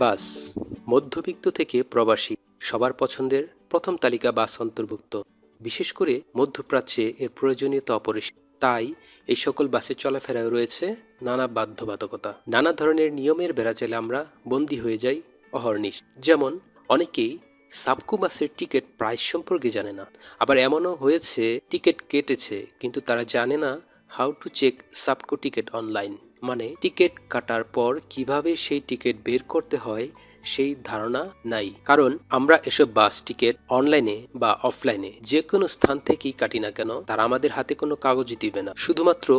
বাস মধ্যবিত্ত থেকে প্রবাসী সবার পছন্দের প্রথম তালিকা বাস অন্তর্ভুক্ত। বিশেষ করে মধ্যপ্রাচ্যে এর প্রয়োজনীয়তা অপরিসীম। তাই এই সকল বাসে চলাফেরায় রয়েছে নানা বাধ্যবাধকতা, নানা ধরনের নিয়মের বেড়াজালে আমরা বন্দী হয়ে যাই অহর্নিশ। যেমন অনেকেই সাবকো বাসের টিকিট প্রাইস সম্পর্কে জানে না, আবার এমনও হয়েছে টিকিট কেটেছে কিন্তু তারা জানে না how to check SAPTCO ticket online, মানে টিকিট কাটার পর কিভাবে সেই টিকিট বের করতে হয় সেই ধারণা নাই। কারণ আমরা এসব বাস টিকিট অনলাইনে বা অফলাইনে যে কোনো স্থান থেকেই কাটি না কেন, তারা আমাদের হাতে কোনো কাগজই দিবে না, শুধুমাত্র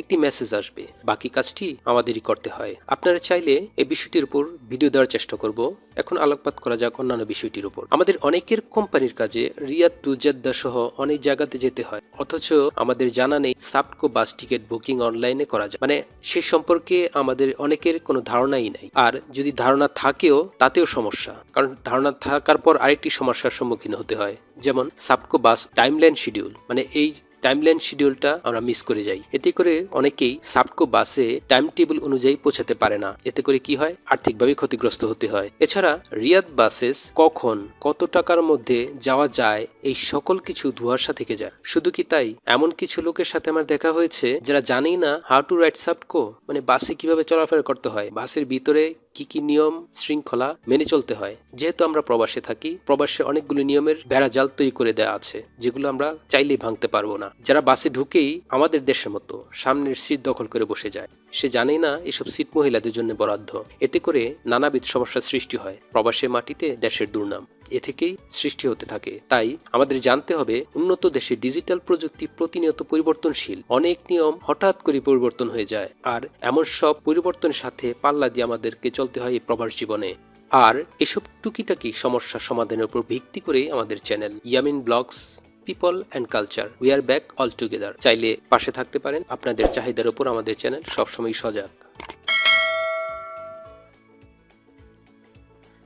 একটি মেসেজ আসবে, বাকি কাজটি আমাদেরই করতে হয়। আপনারা চাইলে এই বিষয়টির উপর ভিডিও দেওয়ার চেষ্টা করব। এখন আলোকপাত করা যাক অন্যান্য বিষয়টির উপর। আমাদের অনেকের কোম্পানির কাজে রিয়াদ টু জেদ্দা সহ অনেক জায়গাতে যেতে হয়, অথচ আমাদের জানা নেই সাবটকো বাস টিকিট বুকিং অনলাইনে করা যায়, মানে সে সম্পর্কে আমাদের অনেকের কোনো ধারণাই নাই। আর যদি ধারণা থাকেও তাতেও সমস্যা, কারণ ধারণা থাকার পর আরেকটি সমস্যার সম্মুখীন হতে হয়। যেমন সাবটকো বাস টাইমলাইন শিডিউল, মানে এই টাইমলাইন শিডিউলটা আমরা মিস করে যাই। এতে করে অনেকেই সাবটকো বাসে টাইম টেবিল অনুযায়ী পৌঁছাতে পারে না। এতে করে কি হয়, আর্থিকভাবে ক্ষতিগ্রস্ত হতে হয়। এছাড়া রিয়াদ বাসেস কখন কত টাকার মধ্যে যাওয়া যায় এই সকল কিছু ধোঁয়াশা থেকে যায়। শুধু কি তাই, এমন কিছু লোকের সাথে আমার দেখা হয়েছে যারা জানেই না হাউ টু রাইড সাবটকো, মানে বাসে কিভাবে চলাফেরা করতে হয়, বাসের ভিতরে কি কি নিয়ম শৃঙ্খলা মেনে চলতে হয়। যেহেতু আমরা প্রবাসে থাকি, প্রবাসে অনেকগুলো নিয়মের বেড়াজাল তৈরি করে দেওয়া আছে, যেগুলো আমরা চাইলেই ভাঙতে পারবো না। যারা বাসে ঢুকেই আমাদের দেশের মতো সামনের সিট দখল করে বসে যায়, সে জানেই না এসব সিট মহিলাদের জন্য বরাদ্দ। এতে করে নানাবিধ সমস্যার সৃষ্টি হয়। প্রবাসের মাটিতে দেশের দুর্নাম এ থেকেই সৃষ্টি হতে থাকে। তাই আমাদের জানতে হবে, উন্নত দেশে ডিজিটাল প্রযুক্তি প্রতিনিয়ত পরিবর্তনশীল, অনেক নিয়ম হঠাৎ করে পরিবর্তন হয়ে যায়, আর এমন সব পরিবর্তনের সাথে পাল্লা দিয়ে আমাদেরকে চলতে হয় এই প্রবাস জীবনে। আর এসব টুকিটাকি সমস্যা সমাধানের উপর ভিত্তি করেই আমাদের channel Yamin blogs people and culture, we are back all together. চাইলে পাশে থাকতে পারেন। আপনাদের চাহিদার উপর আমাদের চ্যানেল সবসময় সজাগ।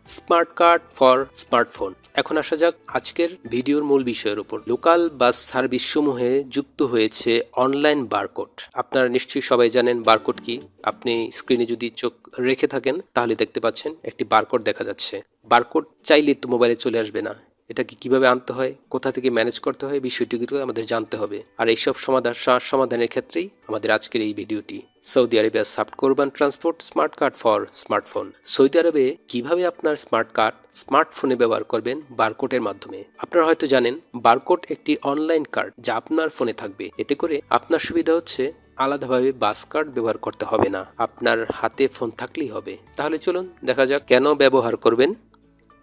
Smart card for smartphone. এখন আসা যাক আজকের ভিডিওর মূল বিষয়ের উপর। লোকাল বাস সার্ভিস সমূহে যুক্ত হয়েছে অনলাইন বারকোড। আপনারা নিশ্চয়ই সবাই জানেন বারকোড কি। আপনি স্ক্রিনে যদি চোখ রেখে থাকেন তাহলে দেখতে পাচ্ছেন একটি বারকোড দেখা যাচ্ছে। বারকোড চাইলে তো মোবাইলে চলে আসবে না, এটাকে কিভাবে আনতে হয়, কোথা থেকে ম্যানেজ করতে হয়, বিষয়টিগুলো আমাদের জানতে হবে। আর এইসব সমাধানের ক্ষেত্রেই আমাদের আজকের এই ভিডিওটি। Saudi Arabia SAPTCO urban transport smart card for smartphone. Saudi আরবে কিভাবে আপনার স্মার্ট কার্ড স্মার্টফোনে ব্যবহার করবেন বারকোডের মাধ্যমে। আপনারা হয়তো জানেন বারকোড একটি অনলাইন কার্ড যা আপনার ফোনে থাকবে। এতে করে আপনার সুবিধা হচ্ছে আলাদাভাবে বাস কার্ড ব্যবহার করতে হবে না, আপনার হাতে ফোন থাকলেই হবে। তাহলে চলুন দেখা যাক কেন ব্যবহার করবেন।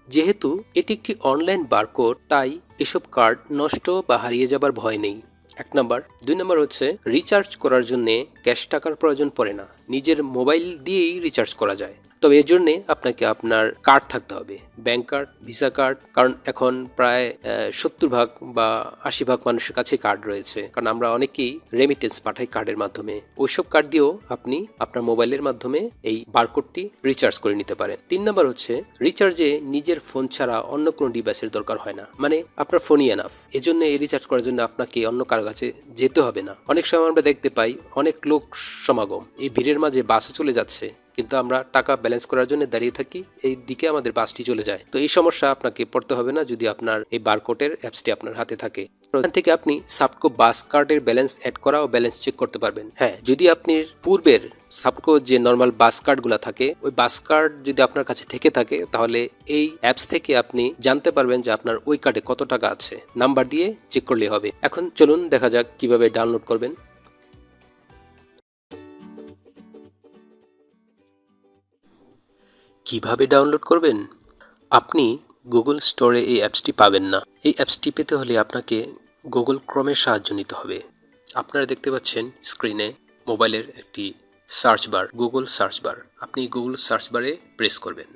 যেহেতু এটি একটি অনলাইন বারকোড, তাই এসব কার্ড নষ্ট বা হারিয়ে যাবার ভয় নেই। 1 নম্বর। 2 নম্বর হচ্ছে রিচার্জ করার জন্য ক্যাশ টাকার প্রয়োজন পড়ে না, নিজের মোবাইল দিয়েই রিচার্জ করা যায়। তবে এর জন্য আপনাকে আপনার কার্ড থাকতে হবে, ব্যাংক কার্ড, ভিসা কার্ড, কারণ এখন প্রায় 70% বা 80% মানুষের কাছে কার্ড রয়েছে, কারণ আমরা অনেকেই রেমিটেন্স পাঠাই কার্ডের মাধ্যমে। ওইসব কার্ড দিয়েও আপনি আপনার মোবাইলের মাধ্যমে এই বারকোডটি রিচার্জ করে নিতে পারেন। 3 নম্বর হচ্ছে রিচার্জে নিজের ফোন ছাড়া অন্য কোনো ডিভাইসের দরকার হয় না, মানে আপনার ফোনই এনাফ। এজন্য এই রিচার্জ করার জন্য আপনাকে অন্য কারো কাছে যেতে হবে না। অনেক সময় আমরা দেখতে পাই অনেক লোক সমাগম, এই ভিড়ের মাঝে বাসে চলে যাচ্ছে, কিন্তু আমরা টাকা ব্যালেন্স করার জন্য দাঁড়িয়ে থাকি, এই দিকে আমাদের বাসটি চলে যায়। তো এই সমস্যা আপনাকে পড়তে হবে না যদি আপনার এই বারকোডের অ্যাপসটি আপনার হাতে থাকে। এখান থেকে আপনি সাবটকো বাস কার্ডের ব্যালেন্স অ্যাড করা ও ব্যালেন্স চেক করতে পারবেন। হ্যাঁ, যদি আপনি পূর্বের সাবটকো যে নর্মাল বাস কার্ডগুলো থাকে, ওই বাস কার্ড যদি আপনার কাছে থেকে থাকে, তাহলে এই অ্যাপস থেকে আপনি জানতে পারবেন যে আপনার ওই কার্ডে কত টাকা আছে, নাম্বার দিয়ে চেক করলেই হবে। এখন চলুন দেখা যাক কিভাবে ডাউনলোড করবেন। কিভাবে ডাউনলোড করবেন? আপনি গুগল স্টোরে এই অ্যাপসটি পাবেন না। এই অ্যাপসটি পেতে হলে আপনাকে গুগল ক্রোমের সাহায্য নিতে হবে। আপনারা দেখতে পাচ্ছেন স্ক্রিনে মোবাইলের একটি search bar, Google search bar. আপনি গুগল সার্চ বারে প্রেস করবেন।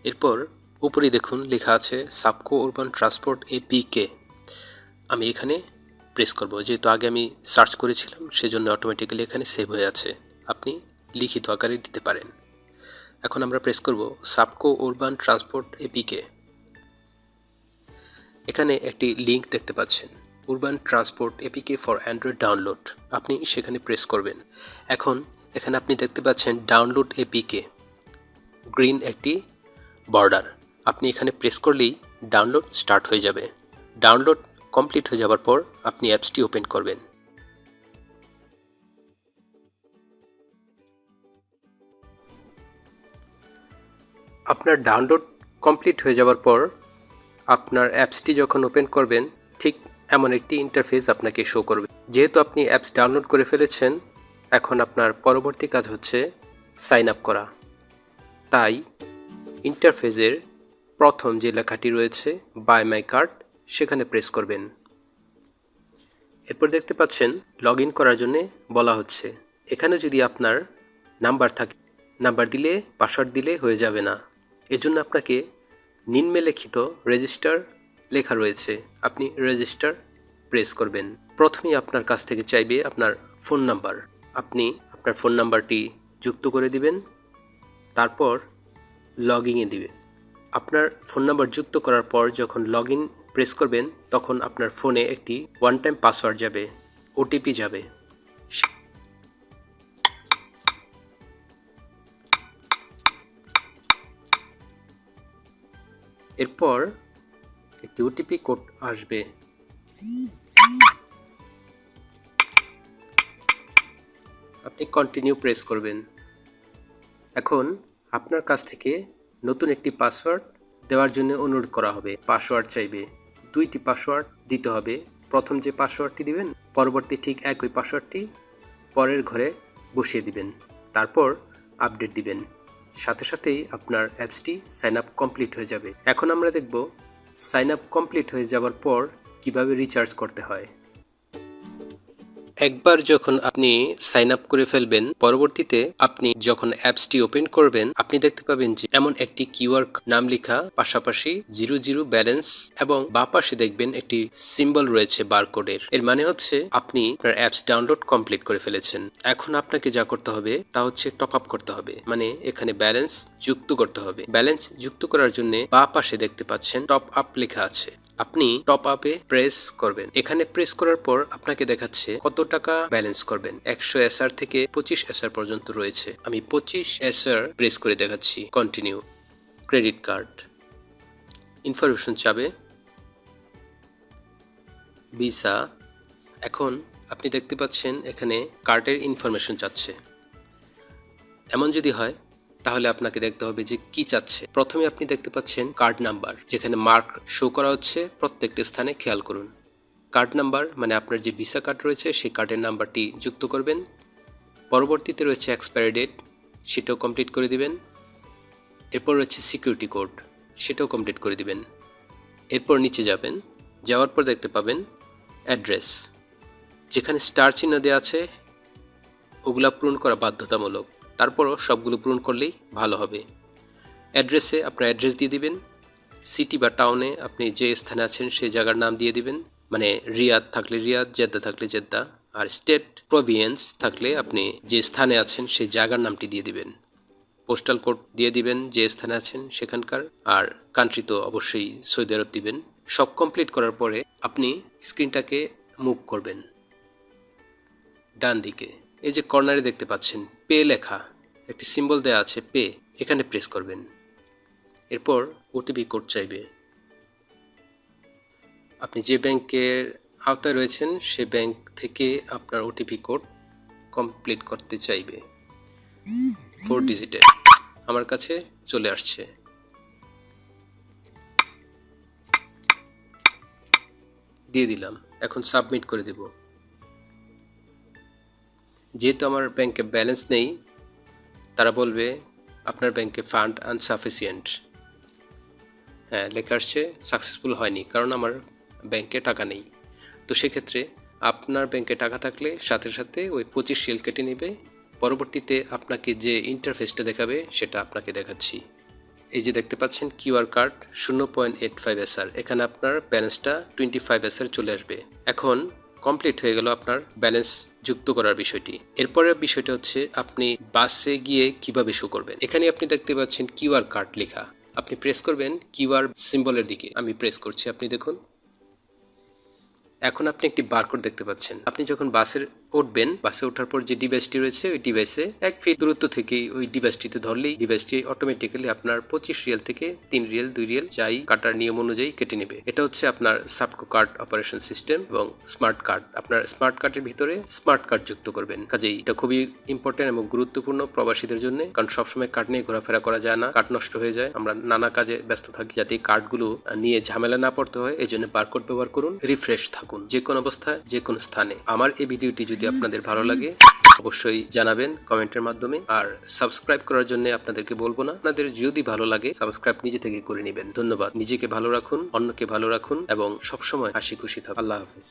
এরপর উপরে দেখুন লেখা আছে সাবটকো আরবান ট্রান্সপোর্ট এপিকে। আমি এখানে প্রেস করব, যেহেতু আগে আমি সার্চ করেছিলাম সেজন্য অটোমেটিক্যালি এখানে সেভ হয়ে আছে। আপনি লিখিত আকারে দিতে পারেন। এখন আমরা প্রেস করব সাবটকো আরবান ট্রান্সপোর্ট এপিকে। এখানে একটি লিংক দেখতে পাচ্ছেন, urban transport APK for Android download. আপনি সেখানে প্রেস করবেন। এখন এখানে আপনি দেখতে পাচ্ছেন ডাউনলোড এপিকে, গ্রিন একটি বর্ডার। আপনি এখানে প্রেস করলেই ডাউনলোড স্টার্ট হয়ে যাবে। ডাউনলোড কমপ্লিট হয়ে যাওয়ার পর আপনি অ্যাপসটি ওপেন করবেন। আপনার ডাউনলোড কমপ্লিট হয়ে যাওয়ার পর আপনার অ্যাপসটি যখন ওপেন করবেন ঠিক এমন একটি ইন্টারফেস আপনাকে শো করবে। যেহেতু আপনি অ্যাপস ডাউনলোড করে ফেলেছেন, এখন আপনার পরবর্তী কাজ হচ্ছে সাইন আপ করা। তাই ইন্টারফেসের প্রথম যে লেখাটি রয়েছে বাই মাই কার্ড, সেখানে প্রেস করবেন। এরপর দেখতে পাচ্ছেন লগ ইন করার জন্য বলা হচ্ছে। এখানে যদি আপনার নাম্বার থাকে, নাম্বার দিলে পাসওয়ার্ড দিলে হয়ে যাবে না। এজন্য আপনাকে নিম্নে লিখিত রেজিস্টার লেখা রয়েছে, আপনি রেজিস্টার প্রেস করবেন। প্রথমেই আপনার কাছ থেকে চাইবে আপনার ফোন নাম্বার। আপনি আপনার ফোন নাম্বারটি যুক্ত করে দিবেন, তারপর লগ ইনে দিবেন। আপনার ফোন নাম্বার যুক্ত করার পর যখন লগ ইন প্রেস করবেন তখন আপনার ফোনে একটি ওয়ান টাইম পাসওয়ার্ড যাবে, ওটিপি যাবে। এরপর একটি ওটিপি কোড আসবে। আপনি কন্টিনিউ প্রেস করবেন। এখন আপনার কাছ থেকে নতুন একটি পাসওয়ার্ড দেওয়ার জন্য অনুরোধ করা হবে। পাসওয়ার্ড চাইবে, 2টি পাসওয়ার্ড দিতে হবে। প্রথম যে পাসওয়ার্ডটি দিবেন, পরবর্তী ঠিক একই পাসওয়ার্ডটি পরের ঘরে বসিয়ে দিবেন। তারপর আপডেট দিবেন, সাথে সাথেই আপনার অ্যাপসটি সাইন আপ কমপ্লিট হয়ে যাবে। এখন আমরা দেখব সাইন আপ কমপ্লিট হয়ে যাওয়ার পর কিভাবে রিচার্জ করতে হয়। একবার যখন আপনি সাইন আপ করে ফেলবেন, পরবর্তীতে আপনি যখন অ্যাপসটি ওপেন করবেন আপনি দেখতে পাবেন যে এমন একটি কিউআর নাম লেখা, পাশাপাশি 00 ব্যালেন্স এবং বাঁ পাশে দেখবেন একটি সিম্বল রয়েছে বারকোডের। এর মানে হচ্ছে আপনি আপনার অ্যাপস ডাউনলোড কমপ্লিট করে ফেলেছেন। এখন আপনাকে যা করতে হবে তা হচ্ছে টপ আপ করতে হবে, মানে এখানে ব্যালেন্স যুক্ত করতে হবে। ব্যালেন্স যুক্ত করার জন্য বাঁ পাশে দেখতে পাচ্ছেন টপ আপ লেখা আছে, আপনি টপ আপে প্রেস করবেন। এখানে প্রেস করার পর আপনাকে দেখাচ্ছে কত টাকা ব্যালেন্স করবেন। 100 SR থেকে 25 SR পর্যন্ত রয়েছে। আমি 25 SR প্রেস করে দেখাচ্ছি। কন্টিনিউ। ক্রেডিট কার্ড ইনফরমেশন চাবে, ভিসা। এখন আপনি দেখতে পাচ্ছেন এখানে কার্ডের ইনফরমেশন চাচ্ছে। এমন যদি হয় তাহলে আপনাকে দেখতে হবে যে কি চাচ্ছে। প্রথমে আপনি দেখতে পাচ্ছেন কার্ড নাম্বার, যেখানে মার্ক শো করা হচ্ছে প্রত্যেকটা স্থানে, খেয়াল করুন। কার্ড নাম্বার মানে আপনার যে ভিসা কার্ড রয়েছে সেই কার্ডের নাম্বারটি যুক্ত করবেন। পরবর্তীতে রয়েছে এক্সপায়ারি ডেট, সেটাও কমপ্লিট করে দিবেন। এরপর রয়েছে সিকিউরিটি কোড, সেটাও কমপ্লিট করে দিবেন। এরপর নিচে যাবেন, যাওয়ার পর দেখতে পাবেন অ্যাড্রেস, যেখানে স্টার চিহ্ন দেওয়া আছে ওগুলা পূরণ করা বাধ্যতামূলক, তারপরও সবগুলো পূরণ করলেই ভালো হবে। অ্যাড্রেসে আপনার অ্যাড্রেস দিয়ে দিবেন। সিটি বা টাউনে আপনি যে স্থানে আছেন সেই জায়গার নাম দিয়ে দিবেন, মানে রিয়াদ থাকলে রিয়াদ, জেদ্দা থাকলে জেদ্দা। আর স্টেট প্রভিন্স থাকলে আপনি যে স্থানে আছেন সেই জায়গার নামটি দিয়ে দিবেন। পোস্টাল কোড দিয়ে দিবেন যে স্থানে আছেন সেখানকার, আর কান্ট্রি তো অবশ্যই সৌদি আরব দিবেন। সব কমপ্লিট করার পরে আপনি স্ক্রিনটাকে মুভ করবেন ডান দিকে। এই যে কর্নারে দেখতে পাচ্ছেন পে লেখা, একটি সিম্বল দেওয়া আছে পে, এখানে প্রেস করবেন। এরপর ওটিপি কোড চাইবে। আপনি যে ব্যাংকের আওতায় রয়েছেন সে ব্যাংক থেকে আপনার ওটিপি কোড কমপ্লিট করতে চাইবে, 4 ডিজিটের। আমার কাছে চলে আসছে। দিয়ে দিলাম, এখন সাবমিট করে দেব। যেহেতু আমার ব্যাংকে ব্যালেন্স নেই, তারা বলবে আপনার ব্যাংকে ফান্ড আনসাফিসিয়েন্ট। হ্যাঁ, লেখা আসছে সাকসেসফুল হয়নি, কারণ আমার ব্যাংকে টাকা নেই। তো সেক্ষেত্রে আপনার ব্যাংকে টাকা থাকলে সাথে সাথে ওই 25 রিয়াল কেটে নেবে। পরবর্তীতে আপনাকে যে ইন্টারফেসটা দেখাবে সেটা আপনাকে দেখাচ্ছি। এই যে দেখতে পাচ্ছেন কিউআর কার্ড 0.85 SR, এখানে আপনার ব্যালেন্সটা 25 SR চলে আসবে। এখন কমপ্লিট হয়ে গেল আপনার ব্যালেন্স যুক্ত করার বিষয়টি। এরপরের বিষয়টা হচ্ছে আপনি বাসে গিয়ে কিভাবে শো করবেন। এখানে আপনি দেখতে পাচ্ছেন কিউআর কার্ড লেখা, আপনি প্রেস করবেন কিউআর সিম্বলের দিকে। আমি প্রেস করছি, আপনি দেখুন। এখন আপনি একটি বারকোড দেখতে পাচ্ছেন। আপনি যখন বাসের উঠবেন, বাসে ওঠার পর যে ডিভাইসটি রয়েছে ওই ডিভাইসে 1 ফিট দূরত্ব থেকে ওই ডিভাইসটিতে ধরলেই ডিভাইসটি অটোমেটিক্যালি আপনার 25 রিয়াল থেকে 3 রিয়াল 2 রিয়াল যাই কাটার নিয়ম অনুযায়ী কেটে নেবে। এটা হচ্ছে আপনার সাপকো কার্ড অপারেশন সিস্টেম এবং স্মার্ট কার্ড। আপনার স্মার্ট কার্ডের ভিতরে স্মার্ট কার্ড যুক্ত করবেন। কাজেই এটা খুবই ইম্পর্টেন্ট এবং গুরুত্বপূর্ণ প্রবাসীদের জন্য, কারণ সবসময় কার্ড নিয়ে ঘোরাফেরা করা যায় না, কার্ড নষ্ট হয়ে যায়, আমরা নানা কাজে ব্যস্ত থাকি। যাতে এই কার্ডগুলো নিয়ে ঝামেলা না পড়তে হয় এই জন্য বারকোড ব্যবহার করুন, রিফ্রেশ থাকুন যে কোনো অবস্থায় যে কোনো স্থানে। আমার এই ভিডিওটি যদি আপনাদের ভালো লাগে অবশ্যই জানাবেন কমেন্টের মাধ্যমে। আর সাবস্ক্রাইব করার জন্য আপনাদেরকে বলবো না, আপনাদের যদি ভালো লাগে সাবস্ক্রাইব নিজে থেকে করে নেবেন। ধন্যবাদ। নিজেকে ভালো রাখুন, অন্যকে ভালো রাখুন এবং সবসময় হাসি খুশি থাকুন। আল্লাহ হাফেজ।